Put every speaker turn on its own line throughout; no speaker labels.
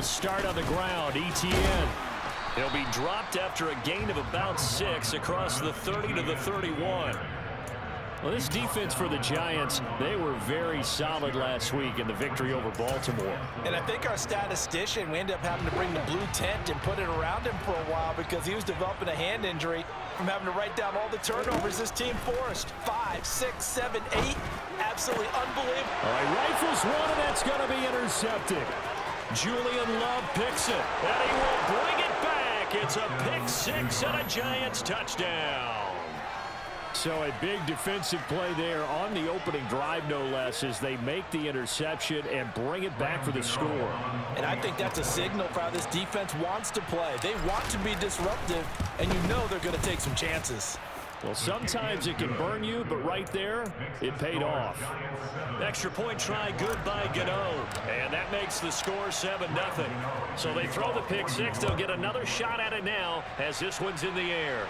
start on the ground. ETN. He'll be dropped after a gain of about 6 across the 30 to the 31. Well, this defense for the Giants, they were very solid last week in the victory over Baltimore.
And I think our statistician, we ended up having to bring the blue tent and put it around him for a while because he was developing a hand injury from having to write down all the turnovers this team forced. 5, 6, 7, 8. Absolutely unbelievable.
All right, rifles one, and that's going to be intercepted. Julian Love picks it, and he will bring it back. It's a pick 6 and a Giants touchdown. So a big defensive play there on the opening drive, no less, as they make the interception and bring it back for the score.
And I think that's a signal for how this defense wants to play. They want to be disruptive, and you know they're going to take some chances.
Well, sometimes it can burn you, but right there, it paid off. Extra point try good by Gano, and that makes the score 7-0. So they throw the pick 6. They'll get another shot at it now as this one's in the air.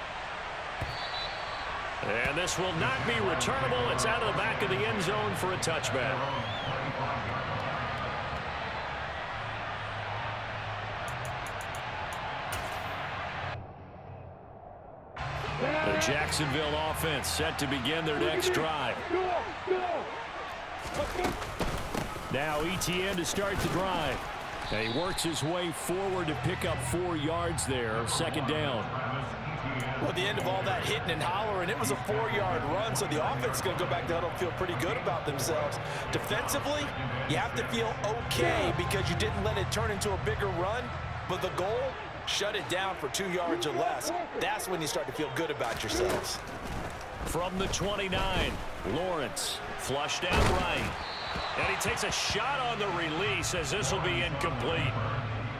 And this will not be returnable. It's out of the back of the end zone for a touchback. The Jacksonville offense set to begin their next drive. Now ETN to start the drive. And he works his way forward to pick up 4 yards there. Second down.
Well, at the end of all that hitting and hollering, it was a 4-yard run, so the offense is going to go back to huddle and feel pretty good about themselves. Defensively, you have to feel okay because you didn't let it turn into a bigger run, but the goal, shut it down for 2 yards or less. That's when you start to feel good about yourselves.
From the 29, Lawrence flushed out right. And he takes a shot on the release as this will be incomplete.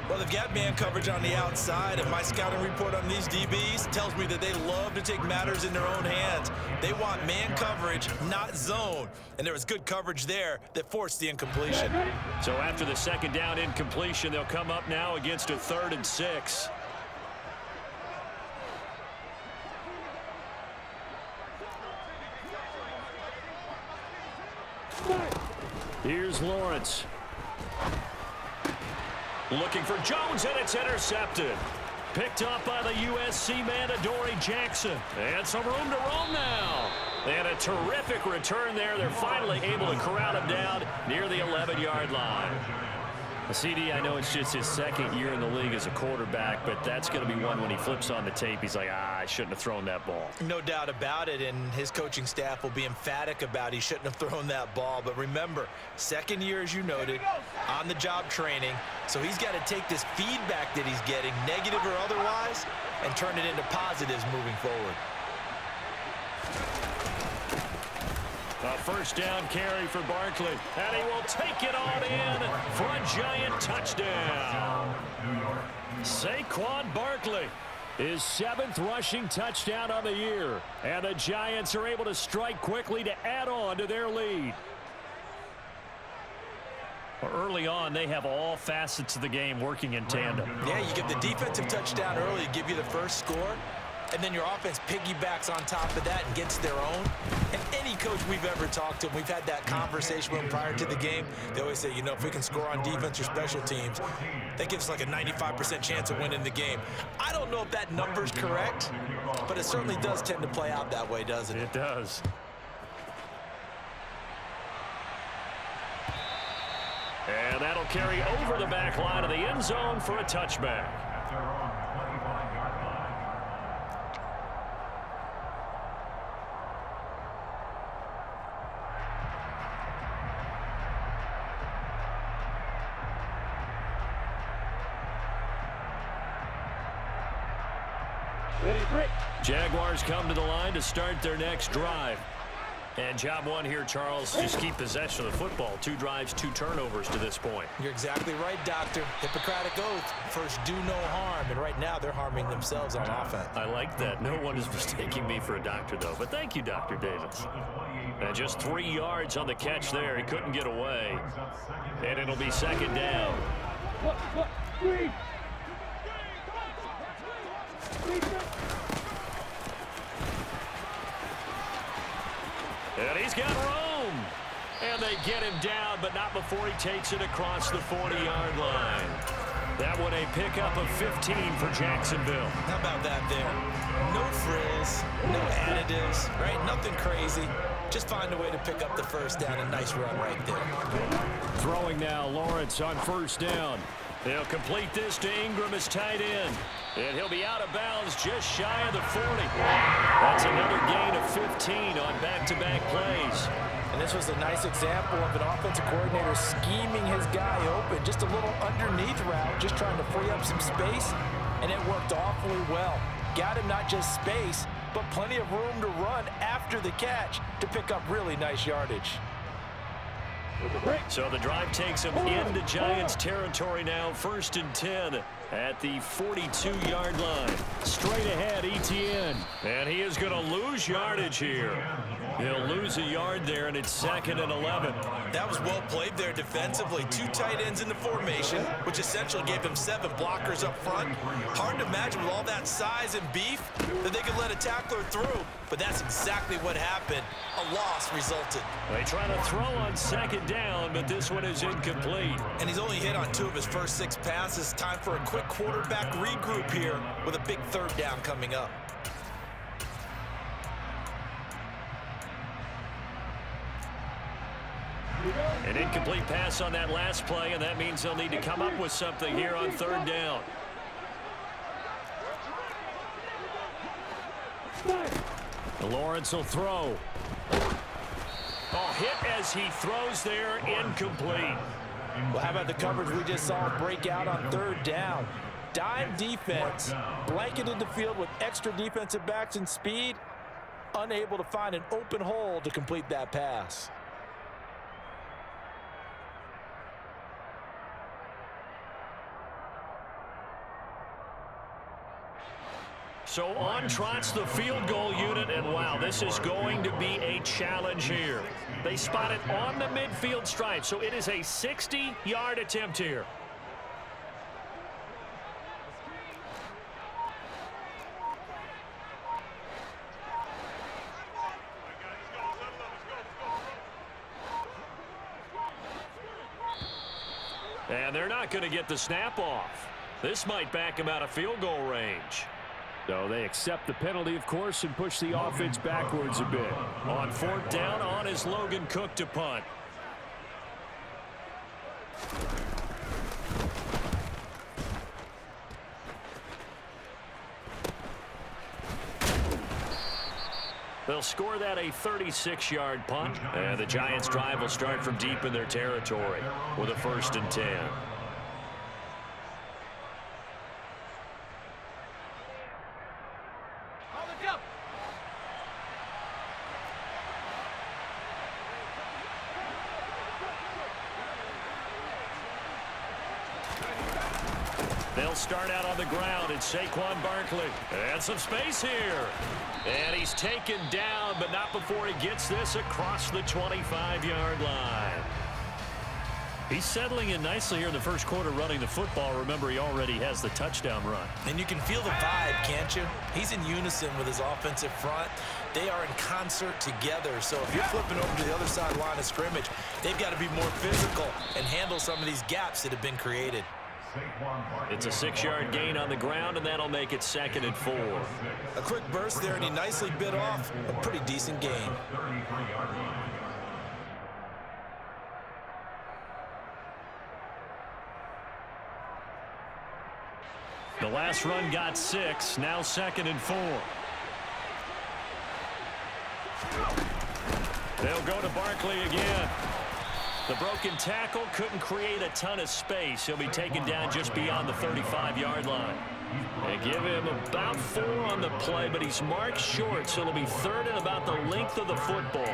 Well, they've got man coverage on the outside, and my scouting report on these DBs tells me that they love to take matters in their own hands. They want man coverage, not zone. And there was good coverage there that forced the incompletion.
So after the second down incompletion, they'll come up now against a 3rd and 6. Here's Lawrence. Looking for Jones, and it's intercepted. Picked up by the USC man, Adoree Jackson. And some room to roam now. And a terrific return there. They're finally able to corral him down near the 11-yard line. CD, I know it's just his 2nd year in the league as a quarterback, but that's going to be one when he flips on the tape. He's like, I shouldn't have thrown that ball.
No doubt about it, and his coaching staff will be emphatic about he shouldn't have thrown that ball. But remember, 2nd year, as you noted, on-the-job training, so he's got to take this feedback that he's getting, negative or otherwise, and turn it into positives moving forward.
A first down carry for Barkley, and he will take it on in for a Giant touchdown. Saquon Barkley, his 7th rushing touchdown on the year, and the Giants are able to strike quickly to add on to their lead. Early on, they have all facets of the game working in tandem.
Yeah, you get the defensive touchdown early, give you the first score, and then your offense piggybacks on top of that and gets their own. And any coach we've ever talked to, we've had that conversation with them prior to the game. They always say, you know, if we can score on defense or special teams, that gives us like a 95% chance of winning the game. I don't know if that number's correct, but it certainly does tend to play out that way, doesn't it?
It does. And that'll carry over the back line of the end zone for a touchback. Jaguars come to the line to start their next drive. And job one here, Charles, just keep possession of the football. 2 drives, 2 turnovers to this point.
You're exactly right, Doctor. Hippocratic oath. First, do no harm. And right now, they're harming themselves on offense.
I like that. No one is mistaking me for a doctor, though. But thank you, Dr. Davis. And just 3 yards on the catch there. He couldn't get away. And it'll be second down. And he's got room. And they get him down, but not before he takes it across the 40-yard line. That one a pickup of 15 for Jacksonville.
How about that there? No frills, no additives, right? Nothing crazy. Just find a way to pick up the first down. A nice run right there.
Throwing now, Lawrence on first down. They'll complete this to Ingram as tight end. And he'll be out of bounds just shy of the 40. That's another gain of 15 on back-to-back plays.
And this was a nice example of an offensive coordinator scheming his guy open. Just a little underneath route, just trying to free up some space, and it worked awfully well. Got him not just space, but plenty of room to run after the catch to pick up really nice yardage.
So the drive takes him into Giants territory now, 1st and 10 at the 42-yard line. Straight ahead, Etienne. And he is going to lose yardage here. He'll lose a yard there, and it's 2nd and 11.
That was well played there defensively. 2 tight ends in the formation, which essentially gave him 7 blockers up front. Hard to imagine with all that size and beef that they could let a tackler through, but that's exactly what happened. A loss resulted.
They try to throw on 2nd down, but this one is incomplete.
And he's only hit on 2 of his first 6 passes. Time for a quick quarterback regroup here with a big 3rd down coming up.
An incomplete pass on that last play, and that means they'll need to come up with something here on 3rd down. Lawrence will throw. Oh, hit as he throws there, incomplete.
Well, how about the coverage we just saw break out on 3rd down? Dime defense, blanketed the field with extra defensive backs and speed, unable to find an open hole to complete that pass.
So on trots the field goal unit, and wow, this is going to be a challenge here. They spot it on the midfield stripe, so it is a 60-yard attempt here. And they're not going to get the snap off. This might back him out of field goal range. So they accept the penalty, of course, and push the offense backwards a bit. On 4th down, on is Logan Cook to punt. They'll score that a 36-yard punt, and the Giants' drive will start from deep in their territory with a 1st and 10. They'll start out on the ground. It's Saquon Barkley. And some space here. And he's taken down, but not before he gets this across the 25-yard line. He's settling in nicely here in the first quarter running the football. Remember, he already has the touchdown run.
And you can feel the vibe, can't you? He's in unison with his offensive front. They are in concert together. So if you're flipping over to the other side line of scrimmage, they've got to be more physical and handle some of these gaps that have been created.
It's a 6-yard gain on the ground, and that'll make it 2nd and 4.
A quick burst there, and he nicely bit off a pretty decent gain.
The last run got 6, now 2nd and 4. They'll go to Barkley again. The broken tackle couldn't create a ton of space. He'll be taken down just beyond the 35-yard line. They give him about 4 on the play, but he's marked short, so it'll be 3rd and about the length of the football.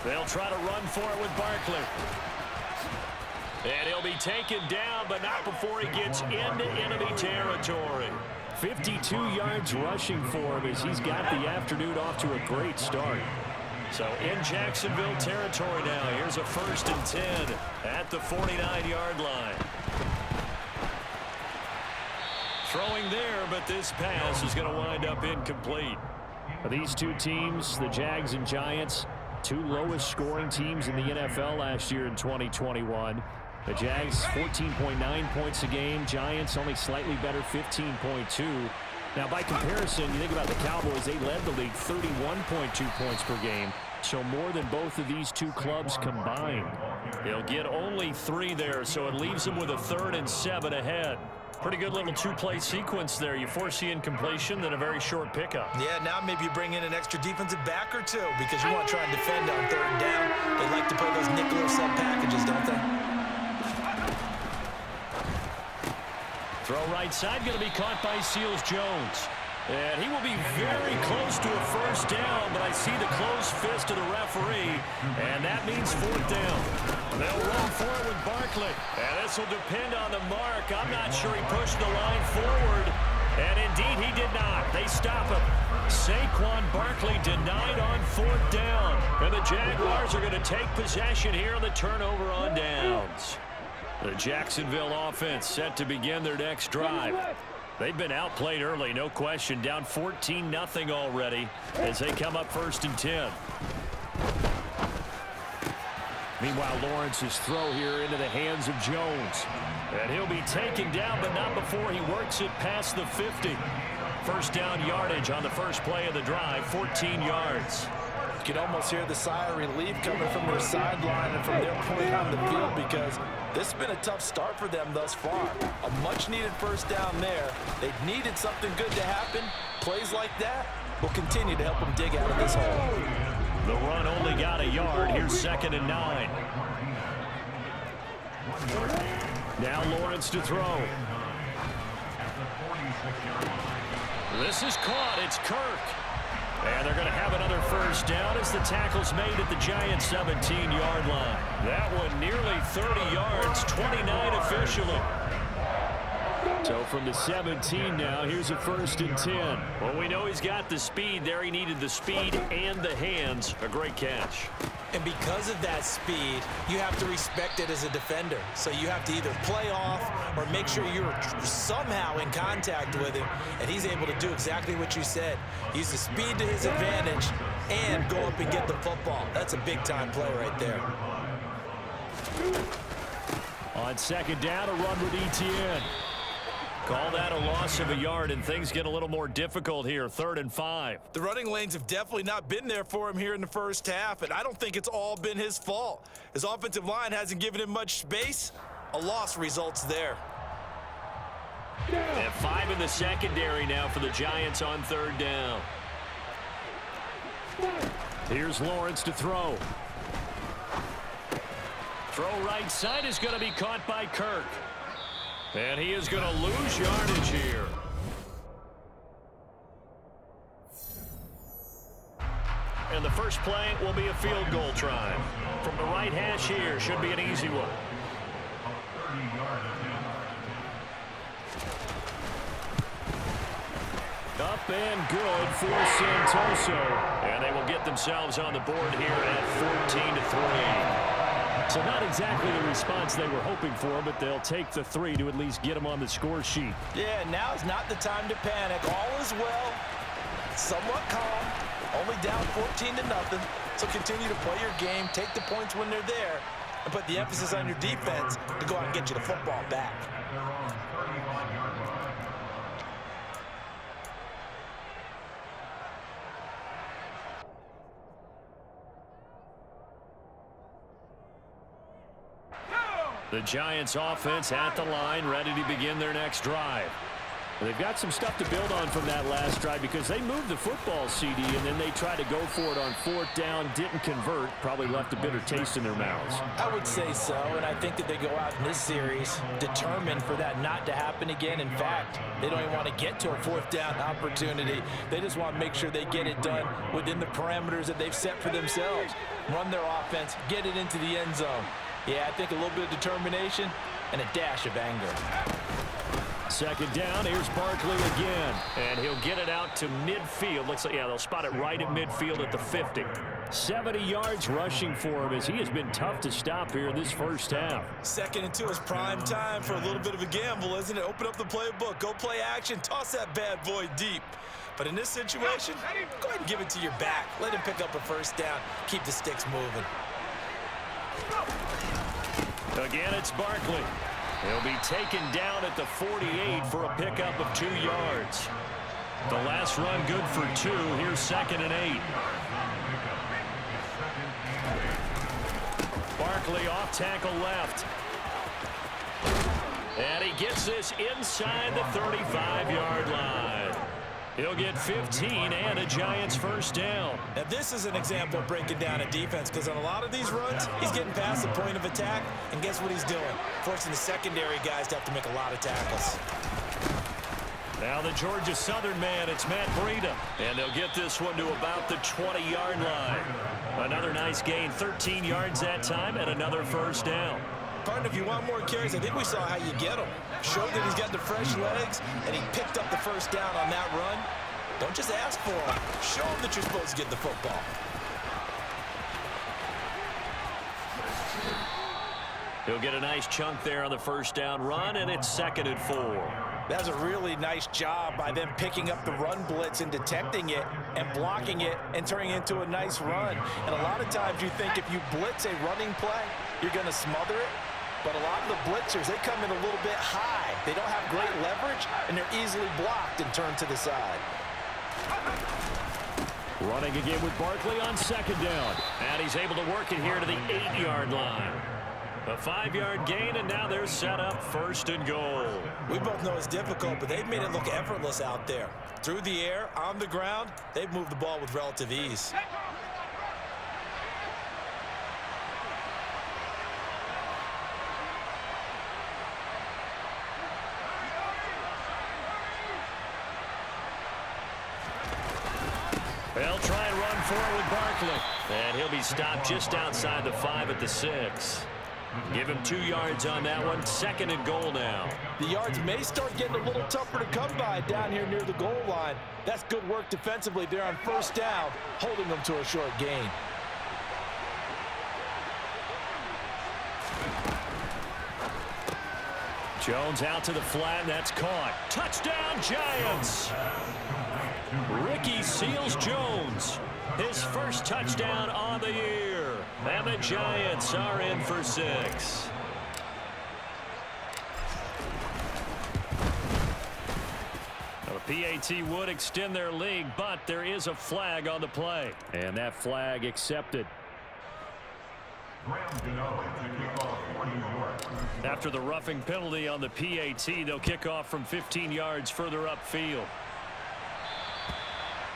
They'll try to run for it with Barkley. And he'll be taken down, but not before he gets into enemy territory. 52 yards rushing for him as he's got the afternoon off to a great start. So in Jacksonville territory now, here's a 1st and 10 at the 49-yard line. Throwing there, but this pass is going to wind up incomplete. These two teams, the Jags and Giants, two lowest scoring teams in the NFL last year in 2021. The Jags 14.9 points a game. Giants only slightly better, 15.2. Now, by comparison, you think about the Cowboys, they led the league 31.2 points per game. So more than both of these two clubs combined. They'll get only 3 there, so it leaves them with a 3rd and 7 ahead. Pretty good little two-play sequence there. You force the incompletion, then a very short pickup.
Yeah, now maybe you bring in an extra defensive back or two because you want to try and defend on 3rd down. They like to play those nickel or sub packages, don't they?
Throw right side, going to be caught by Seals Jones. And he will be very close to a 1st down, but I see the closed fist of the referee, and that means 4th down. They'll run forward with Barkley, and this will depend on the mark. I'm not sure he pushed the line forward, and indeed he did not. They stop him. Saquon Barkley denied on 4th down, and the Jaguars are going to take possession here on the turnover on downs. The Jacksonville offense set to begin their next drive. They've been outplayed early, no question. Down 14-0 already as they come up 1st and 10. Meanwhile, Lawrence's throw here into the hands of Jones. And he'll be taken down, but not before he works it past the 50. 1st down yardage on the first play of the drive, 14 yards.
You can almost hear the sigh of relief coming from their sideline and from their point on the field because this has been a tough start for them thus far. A much-needed 1st down there. They've needed something good to happen. Plays like that will continue to help them dig out of this hole.
The run only got a yard. Here's 2nd and 9. Now Lawrence to throw. This is caught. It's Kirk. And they're going to have another 1st down as the tackle's made at the Giants' 17-yard line. That one nearly 30 yards, 29 officially. So from the 17 now, here's a 1st and 10. Well, we know he's got the speed there. He needed the speed and the hands. A great catch.
And because of that speed, you have to respect it as a defender. So you have to either play off or make sure you're somehow in contact with him. And he's able to do exactly what you said. Use the speed to his advantage and go up and get the football. That's a big-time play right there.
On 2nd down, a run with Etienne. Call that a loss of a yard, and things get a little more difficult here. 3rd and 5.
The running lanes have definitely not been there for him here in the 1st half, and I don't think it's all been his fault. His offensive line hasn't given him much space. A loss results there.
And 5 in the secondary now for the Giants on 3rd down. Here's Lawrence to throw. Throw right side is going to be caught by Kirk. And he is going to lose yardage here. And the first play will be a field goal try. From the right hash here, should be an easy one. Up and good for Santoso. And they will get themselves on the board here at 14-3. So not exactly the response they were hoping for, but they'll take the 3 to at least get them on the score sheet.
Yeah, now is not the time to panic. All is well, somewhat calm, only down 14-0. So continue to play your game, take the points when they're there, and put the emphasis on your defense to go out and get you the football back.
The Giants offense at the line, ready to begin their next drive. They've got some stuff to build on from that last drive because they moved the football, CD, and then they tried to go for it on 4th down, didn't convert, probably left a bitter taste in their mouths.
I would say so, and I think that they go out in this series determined for that not to happen again. In fact, they don't even want to get to a 4th down opportunity. They just want to make sure they get it done within the parameters that they've set for themselves. Run their offense, get it into the end zone. Yeah, I think a little bit of determination and a dash of anger.
Second down, here's Barkley again. And he'll get it out to midfield. Looks like, yeah, they'll spot it right at midfield at the 50. 70 yards rushing for him as he has been tough to stop here in this first half.
2nd and 2 is prime time for a little bit of a gamble, isn't it? Open up the playbook, go play action, toss that bad boy deep. But in this situation, go ahead and give it to your back. Let him pick up a first down. Keep the sticks moving.
Again, it's Barkley. He'll be taken down at the 48 for a pickup of 2 yards. The last run good for 2. Here's 2nd and 8. Barkley off tackle left. And he gets this inside the 35-yard line. He'll get 15 and a Giants first down.
Now this is an example of breaking down a defense, because on a lot of these runs, he's getting past the point of attack, and guess what he's doing? Forcing the secondary guys to have to make a lot of tackles.
Now the Georgia Southern man, it's Matt Breida. And they'll get this one to about the 20-yard line. Another nice gain, 13 yards that time, and another first down.
Partner, if you want more carries, I think we saw how you get them. Showed that he's got the fresh legs, and he picked up the first down on that run. Don't just ask for them. Show them that you're supposed to get the football.
He'll get a nice chunk there on the first down run, and it's 2nd and 4.
That's a really nice job by them picking up the run blitz and detecting it and blocking it and turning it into a nice run. And a lot of times you think if you blitz a running play, you're going to smother it. But a lot of the blitzers, they come in a little bit high. They don't have great leverage, and they're easily blocked and turned to the side.
Running again with Barkley on 2nd down. And he's able to work it here to the 8-yard line. A 5-yard gain, and now they're set up 1st and goal.
We both know it's difficult, but they've made it look effortless out there. Through the air, on the ground, they've moved the ball with relative ease.
They'll try and run forward with Barkley. And he'll be stopped just outside the 5 at the 6. Give him 2 yards on that one. 2nd and goal now.
The yards may start getting a little tougher to come by down here near the goal line. That's good work defensively there on first down, holding them to a short gain.
Jones out to the flat, and that's caught. Touchdown, Giants! Ricky Seals-Jones, his first touchdown on the year. And the Giants are in for 6. The PAT would extend their lead, but there is a flag on the play. And that flag accepted. After the roughing penalty on the PAT, they'll kick off from 15 yards further upfield.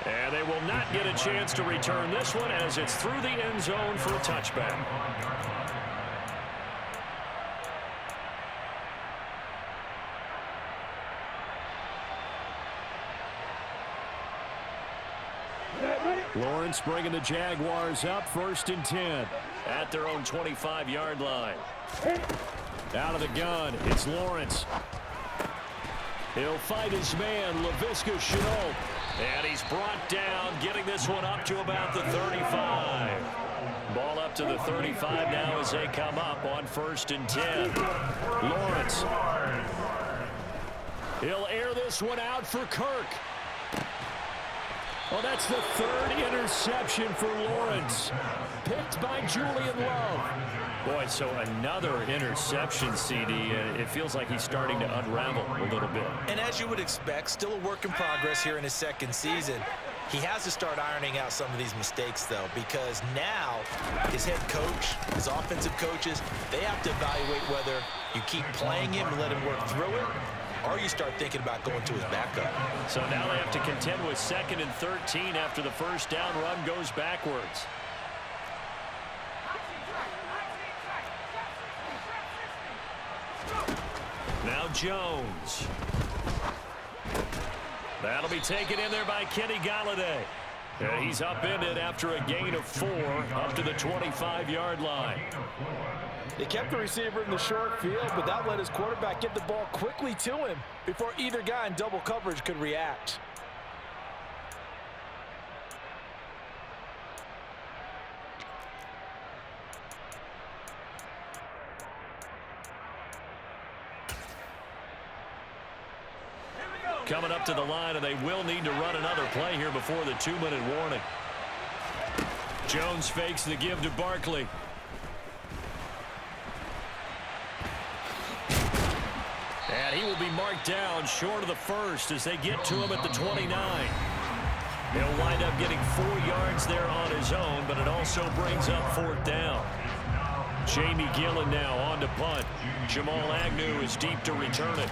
And they will not get a chance to return this one as it's through the end zone for a touchback. Lawrence bringing the Jaguars up 1st and 10 at their own 25-yard line. Out of the gun, it's Lawrence. He'll fight his man, Laviska Shenault. And he's brought down, getting this one up to about the 35. Ball up to the 35 now as they come up on 1st and 10. Lawrence. He'll air this one out for Kirk. Well, that's the 3rd interception for Lawrence. Picked by Julian Love. Boy, so another interception, CD. It feels like he's starting to unravel a little bit.
And as you would expect, still a work in progress here in his 2nd season. He has to start ironing out some of these mistakes, though, because now his head coach, his offensive coaches, they have to evaluate whether you keep playing him and let him work through it, or you start thinking about going to his backup.
So now they have to contend with 2nd and 13 after the first down run goes backwards. Now Jones. That'll be taken in there by Kenny Golladay. He's upended after a gain of 4 up to the 25-yard line.
They kept the receiver in the short field, but that let his quarterback get the ball quickly to him before either guy in double coverage could react.
Coming up to the line, and they will need to run another play here before the 2-minute warning. Jones fakes the give to Barkley. And he will be marked down short of the first as they get to him at the 29. He'll wind up getting 4 yards there on his own, but it also brings up 4th down. Jamie Gillen now on to punt. Jamal Agnew is deep to return it.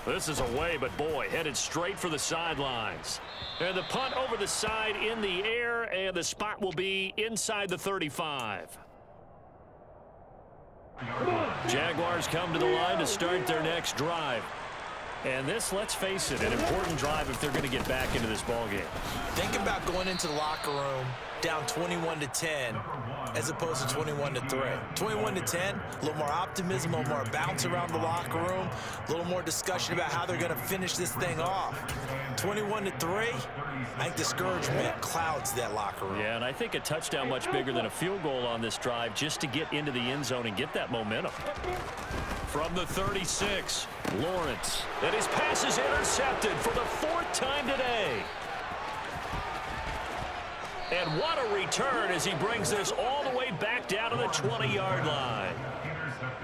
This is away, but boy, headed straight for the sidelines. And the punt over the side in the air, and the spot will be inside the 35. Jaguars come to the line to start their next drive. And this, let's face it, an important drive if they're going to get back into this ballgame.
Think about going into the locker room down 21-10 as opposed to 21-3. 21-10, a little more optimism, a little more bounce around the locker room, a little more discussion about how they're going to finish this thing off. 21-3, I think discouragement clouds that locker room.
Yeah, and I think a touchdown much bigger than a field goal on this drive just to get into the end zone and get that momentum. From the 36, Lawrence. And his pass is intercepted for the 4th time today. And what a return as he brings this all the way back down to the 20-yard line.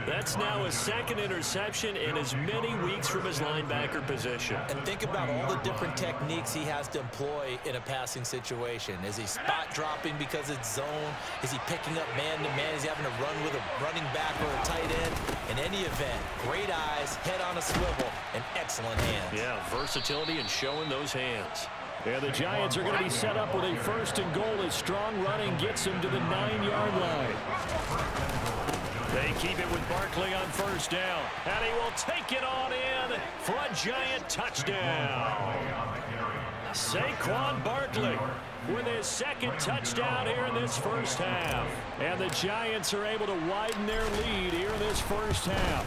That's now his 2nd interception in as many weeks from his linebacker position.
And think about all the different techniques he has to employ in a passing situation. Is he spot dropping because it's zone? Is he picking up man-to-man? Is he having to run with a running back or a tight end? In any event, great eyes, head on a swivel, and excellent hands.
Yeah, versatility and showing those hands. And the Giants are going to be set up with a 1st and goal as strong running gets him to the 9-yard line. They keep it with Barkley on 1st down. And he will take it on in for a Giant touchdown. Saquon Barkley with his 2nd touchdown here in this 1st half. And the Giants are able to widen their lead here in this 1st half.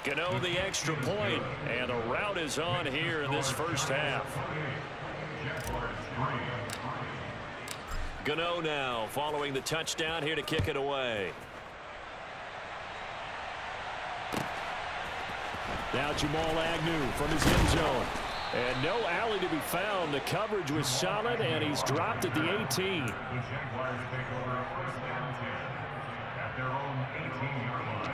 Gano the extra point, and the route is on here in this 1st half. Gano now following the touchdown here to kick it away. Now Jamal Agnew from his end zone. And no alley to be found. The coverage was solid, and he's dropped at the 18.
The Jaguars take over 1st and 10 at their own 18-yard line.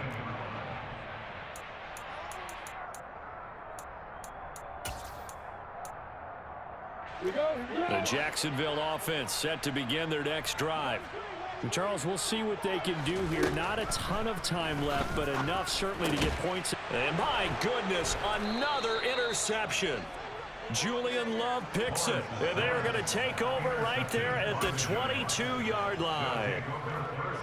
The Jacksonville offense set to begin their next drive. And Charles, we'll see what they can do here. Not a ton of time left, but enough certainly to get points. And my goodness, another interception. Julian Love picks it. And they're going to take over right there at the 22-yard line.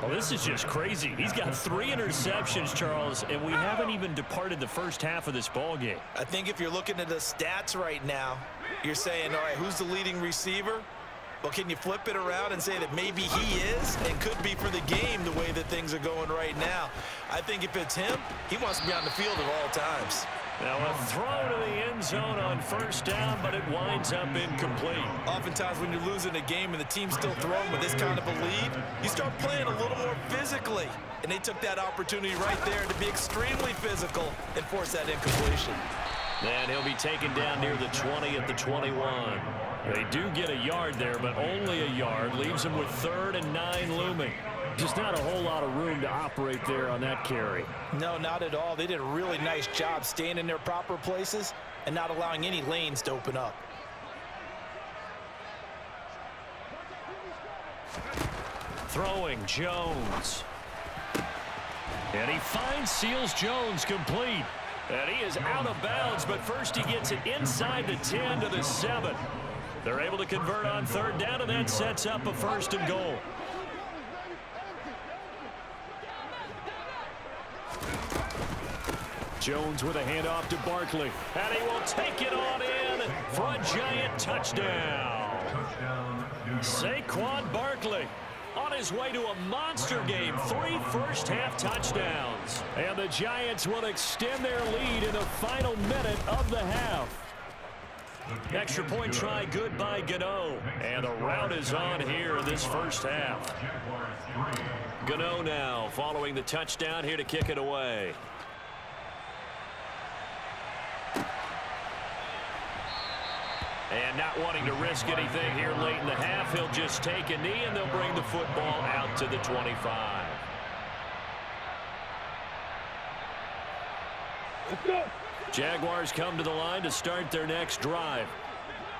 Well, this is just crazy. He's got 3 interceptions, Charles, and we haven't even departed the 1st half of this ballgame.
I think if you're looking at the stats right now, you're saying, all right, who's the leading receiver? Well, can you flip it around and say that maybe he is and could be for the game the way that things are going right now? I think if it's him, he wants to be on the field at all times.
Now a throw to the end zone on 1st down, but it winds up incomplete.
Oftentimes when you're losing a game and the team's still throwing with this kind of a lead, you start playing a little more physically. And they took that opportunity right there to be extremely physical and force that incompletion.
And he'll be taken down near the 20 at the 21. They do get a yard there, but only a yard. Leaves them with 3rd and 9 looming. Just not a whole lot of room to operate there on that carry.
No, not at all. They did a really nice job staying in their proper places and not allowing any lanes to open up.
Throwing Jones. And he finds Seals Jones complete. And he is out of bounds, but first he gets it inside the 10 to the 7. They're able to convert on 3rd down, and that sets up a 1st and goal. Jones with a handoff to Barkley. And he will take it on in for a Giant touchdown. Saquon Barkley on his way to a monster game. 3 first-half touchdowns. And the Giants will extend their lead in the final minute of the half. Extra point try good by Gano. And the rout is on here in this first half. Gano now following the touchdown here to kick it away. And not wanting to risk anything here late in the half, he'll just take a knee and they'll bring the football out to the 25.
Let's go.
Jaguars come to the line to start their next drive.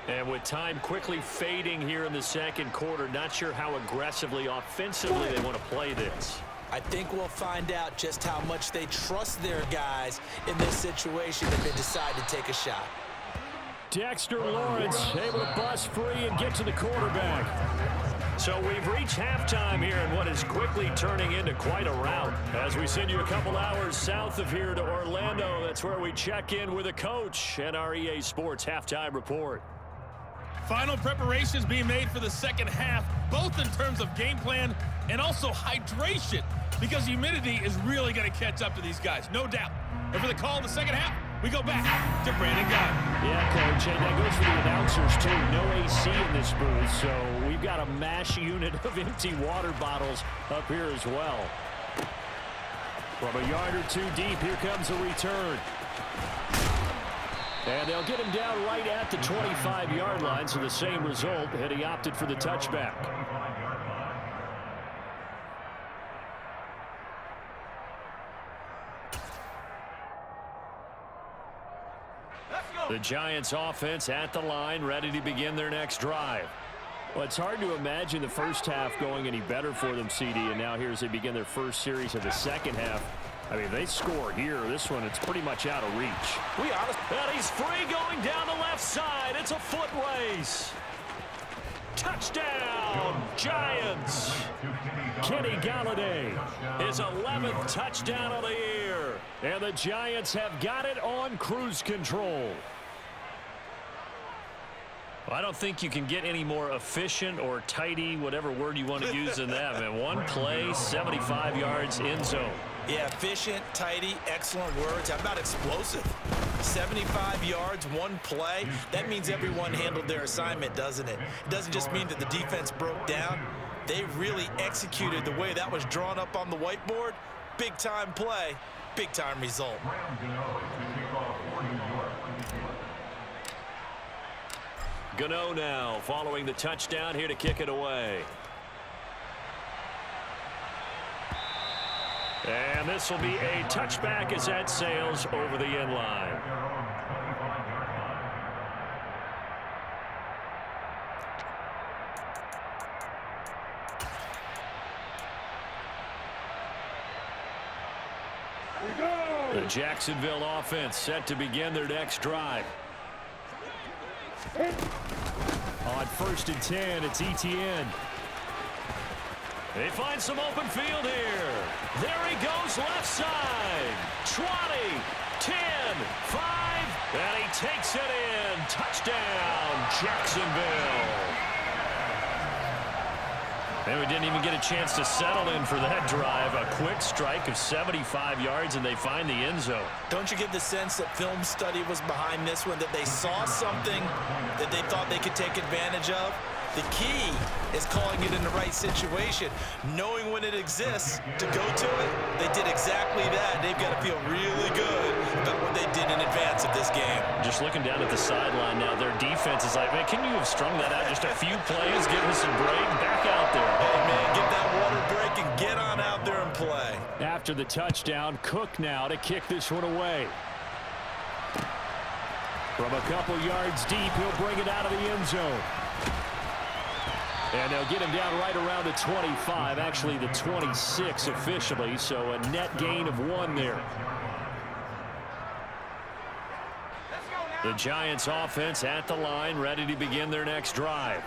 And with time quickly fading here in the second quarter, not sure how aggressively offensively they want to play this.
I think we'll find out just how much they trust their guys in this situation if they decide to take a shot.
Dexter Lawrence able to bust free and get to the quarterback. So we've reached halftime here in what is quickly turning into quite a rout. As we send you a couple hours south of here to Orlando, that's where we check in with a coach and our EA Sports halftime report.
Final preparations being made for the second half, both in terms of game plan and also hydration, because humidity is really going to catch up to these guys, no doubt. And for the call in the second half, we go back to Brandon Gunn.
Yeah, Coach, and that goes for the announcers, too. No AC in this booth, so we've got a mash unit of empty water bottles up here as well. From a yard or two deep, here comes a return. And they'll get him down right at the 25-yard line, so the same result, and he opted for the touchback. The Giants offense at the line, ready to begin their next drive. Well, it's hard to imagine the first half going any better for them, CD, and now here as they begin their first series of the second half. I mean, they score here. This one, it's pretty much out of reach. And he's free going down the left side. It's a foot race. Touchdown, Giants. Kenny Galladay, his 11th touchdown of the year. And the Giants have got it on cruise control. Well, I don't think you can get any more efficient or tidy, whatever word you want to use in that, man. One play, 75 yards, end zone.
Yeah, efficient, tidy, excellent words. How about explosive? 75 yards, one play. That means everyone handled their assignment, doesn't it? It doesn't just mean that the defense broke down. They really executed the way that was drawn up on the whiteboard. Big-time play, big-time result.
Gano now following the touchdown here to kick it away. And this will be a touchback as that sails over the end line. The Jacksonville offense set to begin their next drive. On 1st and 10, it's Etienne. They find some open field here. There he goes left side. 20, 10, 5, and he takes it in. Touchdown, Jacksonville. And we didn't even get a chance to settle in for that drive. A quick strike of 75 yards, and they find the end zone.
Don't you get the sense that film study was behind this one, that they saw something that they thought they could take advantage of? The key is calling it in the right situation, knowing when it exists to go to it. They did exactly that. They've got to feel really good about what they did in advance of this game.
Just looking down at the sideline now, their defense is like, man, can you have strung that out just a few plays, give us some break, back out there.
Hey, man, get that water break and get on out there and play.
After the touchdown, Cook now to kick this one away. From a couple yards deep, he'll bring it out of the end zone. And they'll get him down right around the 25, actually the 26 officially, so a net gain of 1 there. The Giants offense at the line, ready to begin their next drive.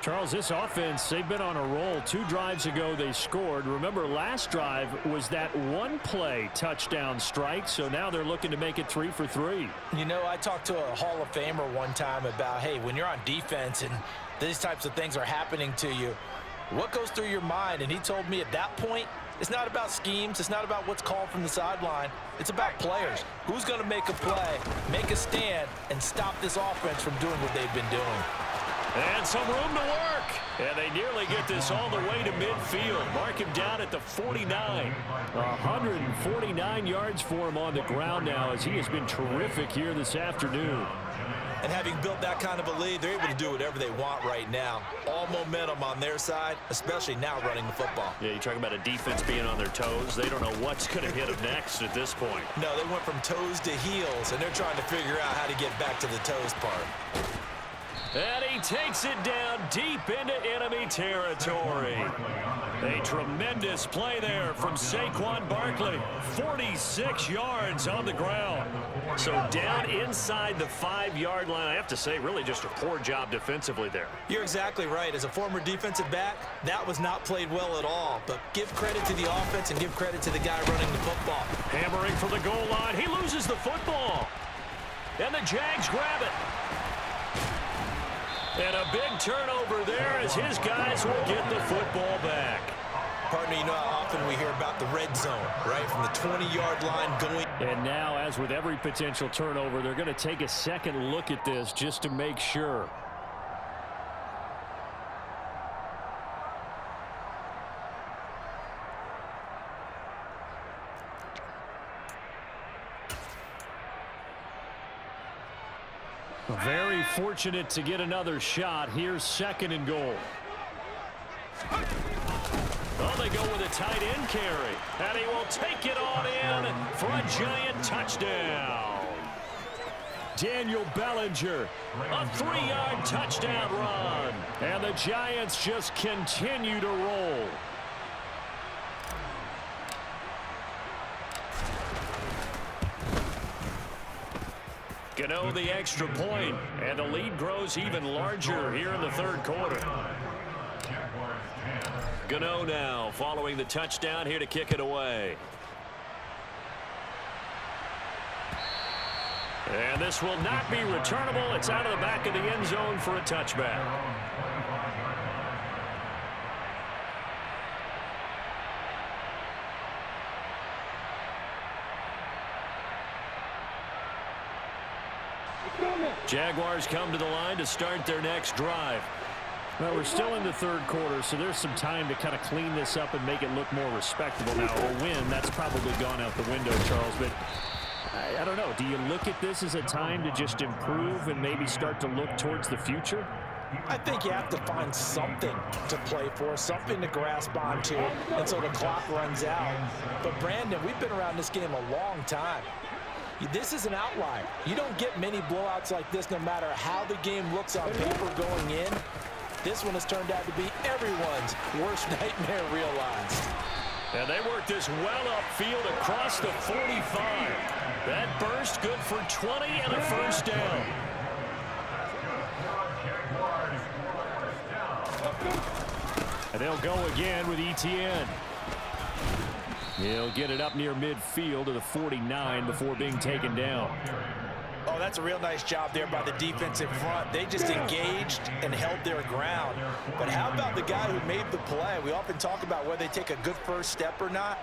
Charles, this offense, they've been on a roll. 2 drives ago they scored. Remember, last drive was that one-play touchdown strike, so now they're looking to make it 3 for 3.
You know, I talked to a Hall of Famer one time about, hey, when you're on defense and these types of things are happening to you, What goes through your mind? And he told me at that point, it's not about schemes. It's not about what's called from the sideline. It's about players. Who's going to make a play, make a stand, and stop this offense from doing what they've been doing.
And some room to work. And they nearly get this all the way to midfield. Mark him down at the 49. 149 yards for him on the ground now as he has been terrific here this afternoon.
And having built that kind of a lead, they're able to do whatever they want right now. All momentum on their side, especially now running the football.
Yeah, you talk about a defense being on their toes. They don't know what's going to hit them next at this point.
No, they went from toes to heels, and they're trying to figure out how to get back to the toes part.
And he takes it down deep into enemy territory. A tremendous play there from Saquon Barkley. 46 yards on the ground. So down inside the 5-yard line. I have to say, really just a poor job defensively there.
You're exactly right. As a former defensive back, that was not played well at all. But give credit to the offense and give credit to the guy running the football.
Hammering for the goal line. He loses the football. And the Jags grab it. And a big turnover there as his guys will get the football back.
Partner, you know how often we hear about the red zone, right? From the 20-yard line going.
And now, as with every potential turnover, they're going to take a second look at this just to make sure. Very fortunate to get another shot. Here's 2nd and goal. Oh, they go with a tight end carry. And he will take it on in for a giant touchdown. Daniel Bellinger, a 3-yard touchdown run. And the Giants just continue to roll. Gano the extra point, and the lead grows even larger here in the 3rd quarter. Gano now following the touchdown here to kick it away. And this will not be returnable. It's out of the back of the end zone for a touchback. Jaguars come to the line to start their next drive. Well, we're still in the 3rd quarter, so there's some time to kind of clean this up and make it look more respectable. Now, a win, that's probably gone out the window, Charles, but I don't know. Do you look at this as a time to just improve and maybe start to look towards the future?
I think you have to find something to play for, something to grasp onto until the clock runs out. But, Brandon, we've been around this game a long time. This is an outlier. You don't get many blowouts like this no matter how the game looks on paper going in. This one has turned out to be everyone's worst nightmare realized.
And they work this well upfield across the 45. That burst good for 20 and a 1st down. And they'll go again with Etienne. He'll get it up near midfield to the 49 before being taken down.
Oh, that's a real nice job there by the defensive front. They just engaged and held their ground. But how about the guy who made the play? We often talk about whether they take a good first step or not.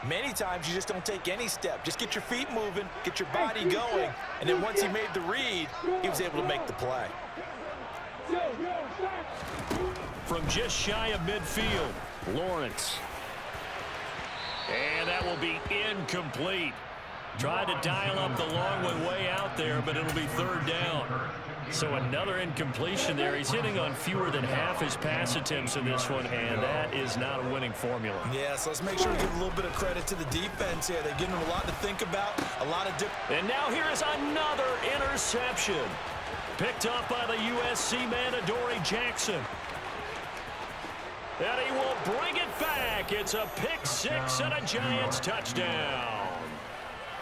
Many times you just don't take any step. Just get your feet moving, get your body going, and then once he made the read, he was able to make the play.
From just shy of midfield, Lawrence. And that will be incomplete. Tried to dial up the long one way out there, but it'll be 3rd down. So another incompletion there. He's hitting on fewer than half his pass attempts in this one, and that is not a winning formula.
Yeah, so let's make sure we give a little bit of credit to the defense here. They're giving them a lot to think about, a lot of different.
And now here is another interception. Picked up by the USC man, Adoree Jackson. And he will bring it back. It's a pick 6 and a Giants touchdown.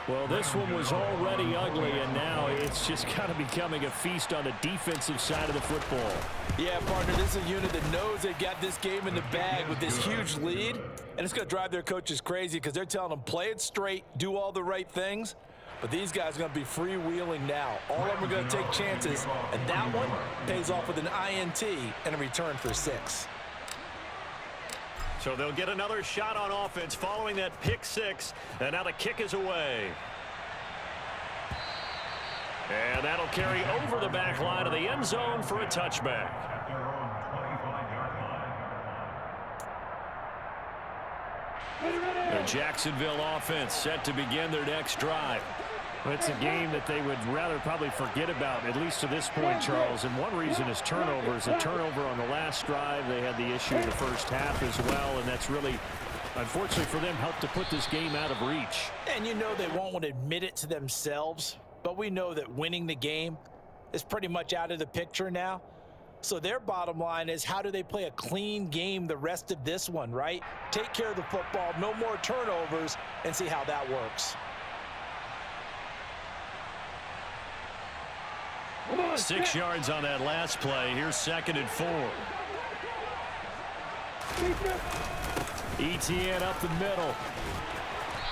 Well, this one was already ugly, and now it's just kind of becoming a feast on the defensive side of the football.
Yeah, partner, this is a unit that knows they got this game in the bag with this huge lead, and it's going to drive their coaches crazy because they're telling them play it straight, do all the right things. But these guys are going to be freewheeling now. All of them are going to take chances, and that one pays off with an INT and a return for 6.
So they'll get another shot on offense following that pick six. And now the kick is away. And that'll carry over the back line of the end zone for a touchback.
At their own 25-yard line.
The Jacksonville offense set to begin their next drive.
It's a game that they would rather probably forget about, at least to this point, Charles. And one reason is turnovers. A turnover on the last drive. They had the issue in the first half as well, and that's really, unfortunately for them, helped to put this game out of reach.
And you know they won't want to admit it to themselves, but we know that winning the game is pretty much out of the picture now. So their bottom line is, how do they play a clean game the rest of this one, right? Take care of the football, no more turnovers, and see how that works.
6 yards on that last play. Here's 2nd and 4. Etienne up the middle.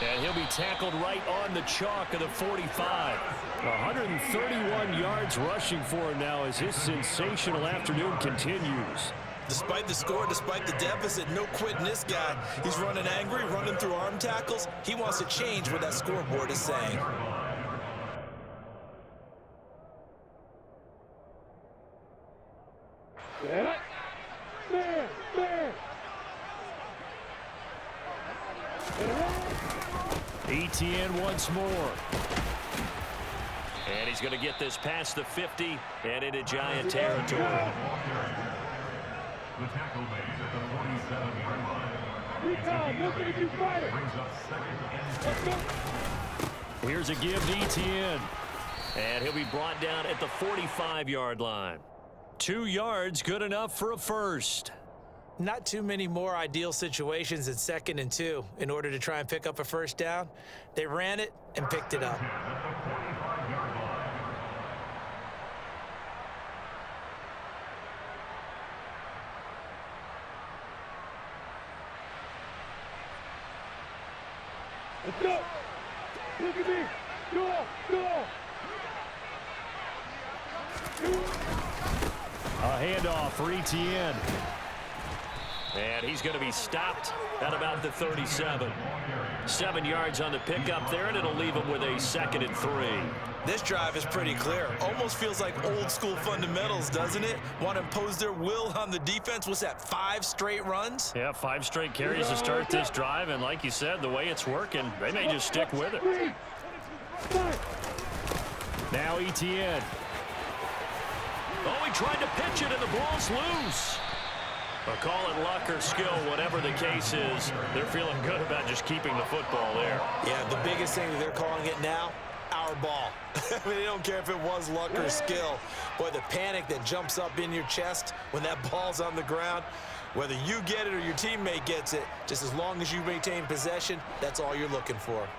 And he'll be tackled right on the chalk of the 45. 131 yards rushing for him now as his sensational afternoon continues.
Despite the score, despite the deficit, no quitting this guy. He's running angry, running through arm tackles. He wants to change what that scoreboard is saying.
Etienne once more. And he's going to get this past the 50 and into Giant territory.
The tackle made at the 47-yard line. Brings up 2nd and 10.
Here's a give to Etienne. And he'll be brought down at the 45-yard line. 2 yards, good enough for a first.
Not too many more ideal situations at 2nd and 2 in order to try and pick up a first down. They ran it and picked it up.
Let's go. Look at me. Go.
A handoff for Etienne. And he's going to be stopped at about the 37. 7 yards on the pickup there, and it'll leave him with a 2nd and 3.
This drive is pretty clear. Almost feels like old school fundamentals, doesn't it? Want to impose their will on the defense. What's that, 5 straight runs?
Yeah, 5 straight carries to start this drive, and like you said, the way it's working, they may just stick with it. Now Etienne. Oh, he tried to pitch it, and the ball's loose. But call it luck or skill, whatever the case is, they're feeling good about just keeping the football there.
Yeah, the biggest thing that they're calling it now, our ball. I mean, they don't care if it was luck or skill. Boy, the panic that jumps up in your chest when that ball's on the ground, whether you get it or your teammate gets it, just as long as you maintain possession, that's all you're looking for.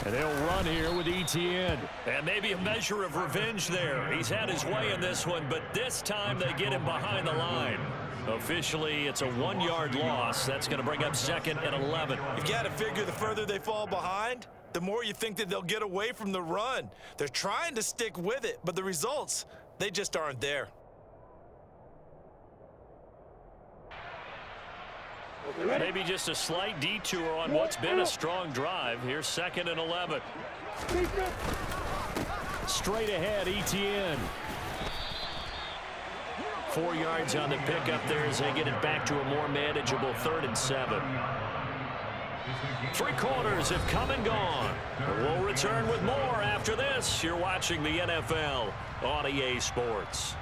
And they'll run here with Etienne. And maybe a measure of revenge there. He's had his way in this one, but this time they get him behind the line. Officially, it's a 1-yard loss. That's going to bring up 2nd and 11.
You got to figure the further they fall behind, the more you think that they'll get away from the run. They're trying to stick with it, but the results, they just aren't there.
Maybe just a slight detour on what's been a strong drive. Here's 2nd and 11. Straight ahead, Etienne. 4 yards on the pickup there as they get it back to a more manageable 3rd and 7. 3 quarters have come and gone. We'll return with more after this. You're watching the NFL on EA Sports.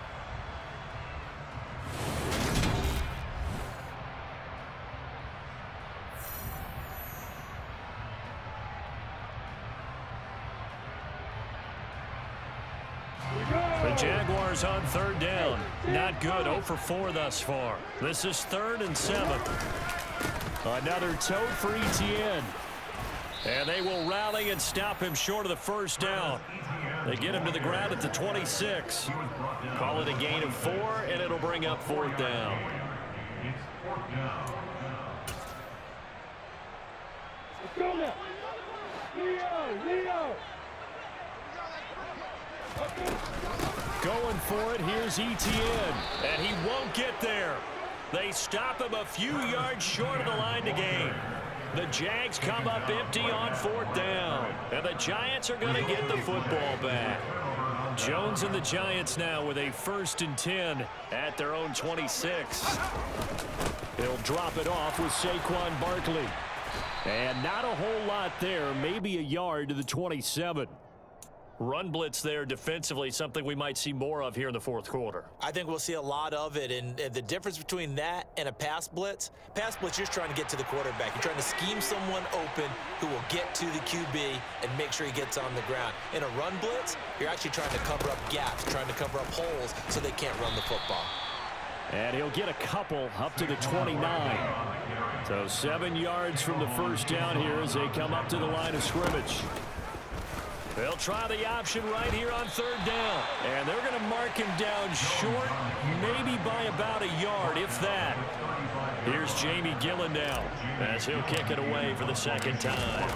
The Jaguars on 3rd down. Not good. 0 for 4 thus far. This is 3rd and 7. Another tote for Etienne. And they will rally and stop him short of the first down. They get him to the ground at the 26. Call it a gain of 4, and it'll bring up 4th down.
Let's go now. Leo.
Going for it, here's Etienne, and he won't get there. They stop him a few yards short of the line to gain. The Jags come up empty on 4th down, and the Giants are going to get the football back. Jones and the Giants now with a 1st and 10 at their own 26. He'll drop it off with Saquon Barkley. And not a whole lot there, maybe a yard to the 27. Run blitz there defensively, something we might see more of here in the 4th quarter.
I think we'll see a lot of it, and the difference between that and a pass blitz, you're just trying to get to the quarterback. You're trying to scheme someone open who will get to the QB and make sure he gets on the ground. In a run blitz, you're actually trying to cover up gaps, trying to cover up holes so they can't run the football.
And he'll get a couple up to the 29. So 7 yards from the 1st down here as they come up to the line of scrimmage.
They'll try the option right here on 3rd down. And they're going to mark him down short, maybe by about a yard, if that. Here's Jamie Gillen now as he'll kick it away for the 2nd time.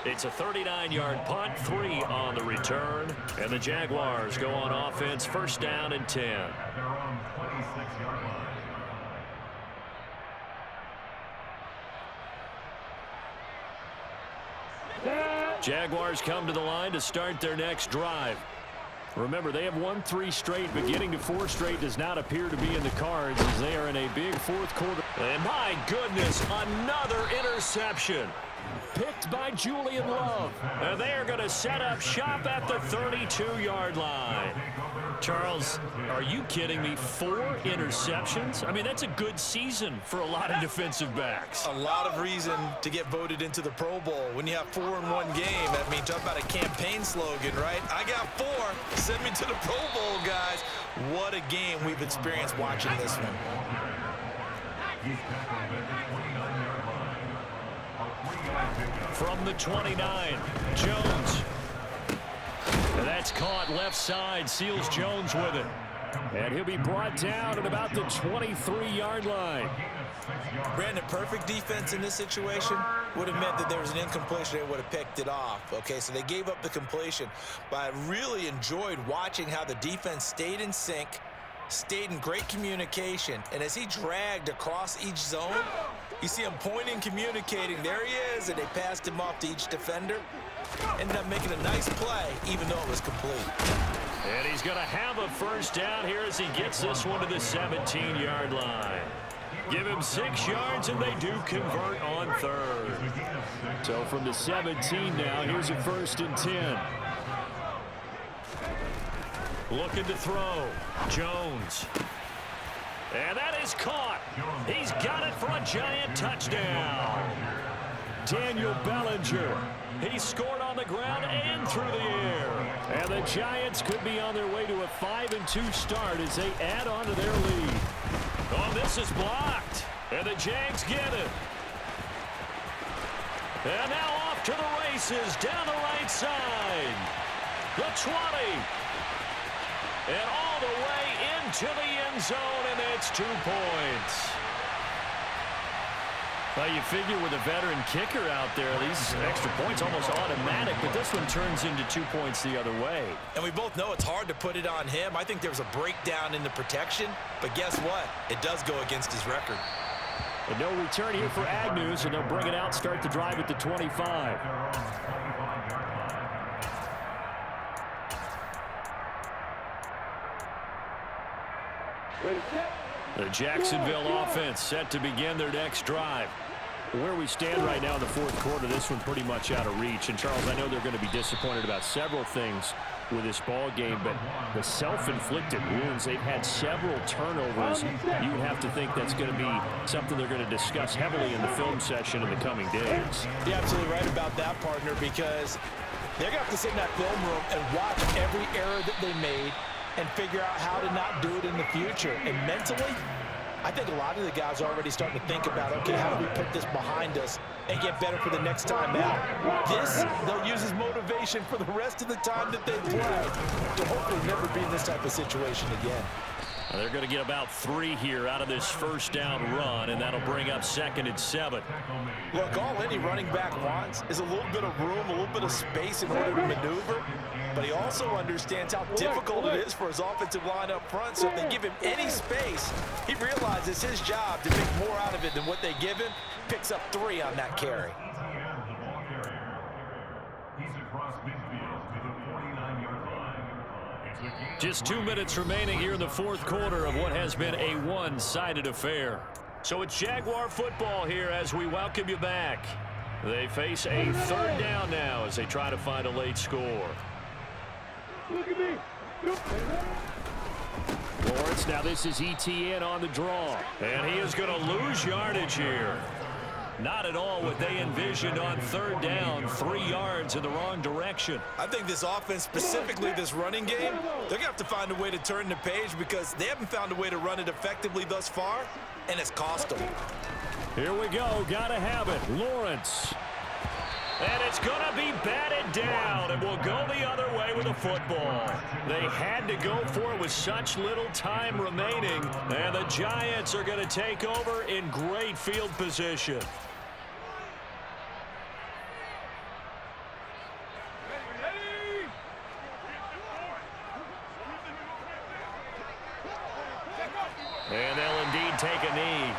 It's a 39-yard punt, 3 on the return. And the Jaguars go on offense, 1st down and 10.
At their own 26-yard line.
Jaguars come to the line to start their next drive. Remember, they have won 3 straight, but getting to 4 straight does not appear to be in the cards as they are in a big 4th quarter. And my goodness, another interception. Picked by Julian Love. And they are going to set up shop at the 32-yard line. Charles, are you kidding me? 4 interceptions? I mean, that's a good season for a lot of defensive backs.
A lot of reason to get voted into the Pro Bowl. When you have 4 in one game, that means talk about a campaign slogan, right? I got 4. Send me to the Pro Bowl, guys. What a game we've experienced watching this one.
From the 29, Jones. And that's caught left side, Seals Jones with it. And he'll be brought down at about the 23-yard line.
Brandon, perfect defense in this situation would have meant that there was an incompletion. They would have picked it off. Okay, so they gave up the completion. But I really enjoyed watching how the defense stayed in sync, stayed in great communication. And as he dragged across each zone, you see him pointing, communicating. There he is, and they passed him off to each defender. Ended up making a nice play, even though it was complete.
And he's going to have a 1st down here as he gets this one to the 17-yard line. Give him 6 yards, and they do convert on 3rd.
So from the 17 now, here's a 1st and 10.
Looking to throw. Jones. And that is caught. He's got it for a Giant touchdown. Daniel Bellinger. He scored on the ground and through the air. And the Giants could be on their way to a 5-2 start as they add on to their lead. Oh, this is blocked. And the Jags get it. And now off to the races down the right side. The 20. And all the way into the end zone, and it's 2 points. Well, you figure with a veteran kicker out there, these extra points almost automatic, but this one turns into 2 points the other way.
And we both know it's hard to put it on him. I think there was a breakdown in the protection, but guess what? It does go against his record.
And no return here for Agnew, and they'll bring it out, start the drive at the 25.
The Jacksonville offense set to begin their next drive.
Where we stand right now in the 4th quarter, this one pretty much out of reach. And, Charles, I know they're going to be disappointed about several things with this ball game, but the self-inflicted wounds, they've had several turnovers. You have to think that's going to be something they're going to discuss heavily in the film session in the coming days.
You're absolutely right about that, partner, because they're going to have to sit in that film room and watch every error that they made and figure out how to not do it in the future. And mentally, I think a lot of the guys are already starting to think about, okay, how do we put this behind us and get better for the next time out? This, they'll use as motivation for the rest of the time that they play to hopefully never be in this type of situation again.
They're going to get about 3 here out of this first down run, and that'll bring up 2nd and 7.
Look, all any running back wants is a little bit of room, a little bit of space in order to maneuver, but he also understands how difficult it is for his offensive line up front, so if they give him any space, he realizes it's his job to make more out of it than what they give him. Picks up 3 on that carry.
He's across midfield to the 49-yard line.
Just 2 minutes remaining here in the 4th quarter of what has been a one-sided affair. So it's Jaguar football here as we welcome you back. They face a 3rd down now as they try to find a late score.
Look at me.
Lawrence, now this is ETN on the draw. And he is going to lose yardage here. Not at all what they envisioned on 3rd down, 3 yards in the wrong direction.
I think this offense, specifically this running game, they're going to have to find a way to turn the page because they haven't found a way to run it effectively thus far, and it's cost them.
Here we go. Got to have it. Lawrence. And it's going to be batted down, and we'll go the other way with the football. They had to go for it with such little time remaining, and the Giants are going to take over in great field position. And they'll indeed take a knee.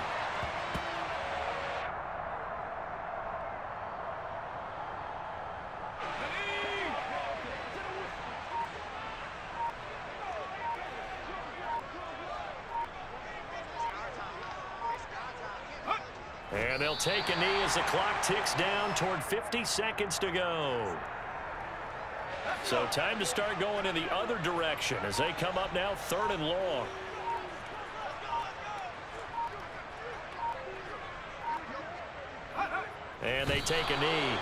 And they'll take a knee as the clock ticks down toward 50 seconds to go. So time to start going in the other direction as they come up now 3rd and long. And they take a knee.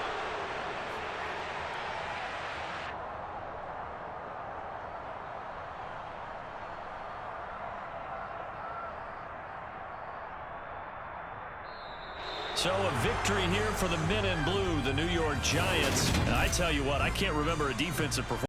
So a victory here for the men in blue, the New York Giants. And I tell you what, I can't remember a defensive performance